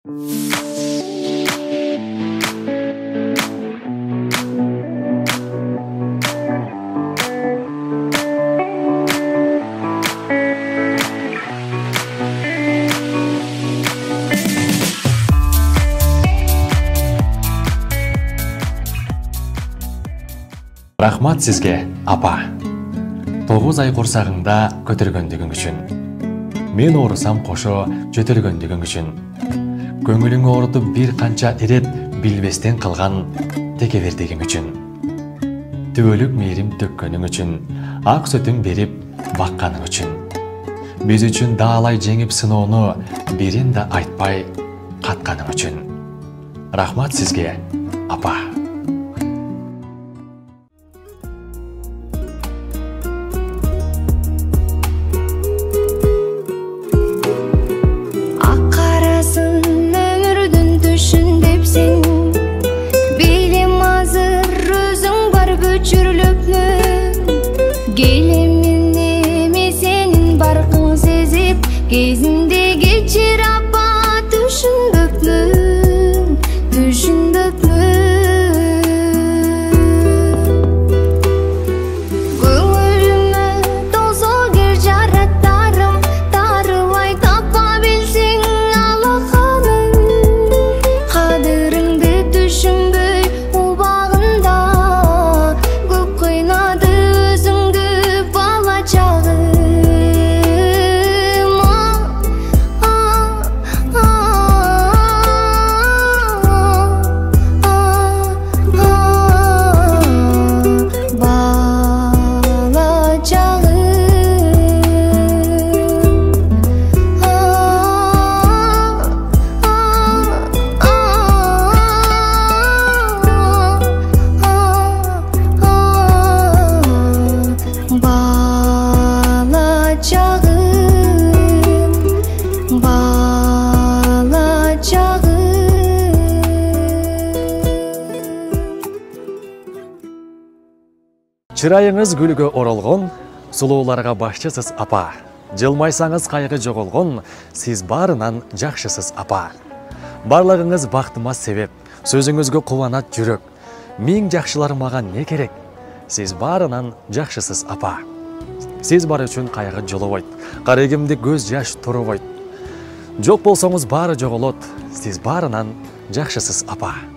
Рахмат сізге, апа. 9 ай құрсағыңда көтергендігің үшін. Мен орысам қошо жөтелгендігің үшін. Көңіліңі орытып бір қанша ерет білбестен қылған текевердегің үшін. Түбөлік мейрім төккенің үшін, ақ сөтін беріп баққаның үшін. Біз үшін даалай жеңіп сыноону берен да айтпай қатқаның үшін. Рахмат сізге, апа. Кезінде geçir апа, düşündükmün, Көңіліме толса кер жараттарым, тарылай тапа білсең алақаным. Қадіріңді düşünбөй убағында, көп қойнады өзіңді бала чағым. Чырайыңыз гүлгө оролгон, сулууларга башчысыз, апа. Жылмайсаңыз кайгы жоголгон, сиз барынан жакшысыз, апа. Барлыгыңыз бактыма себеп, сөзүңүзгө кубанат жүрөк. Миң жакшылар мага не керек? Сиз барынан жакшысыз, апа. Сиз бар үчүн кайгы жолобойт, карегимди көз жаш турбойт. Жок болсоңуз баары жоголот, сиз барынан жакшысыз, апа.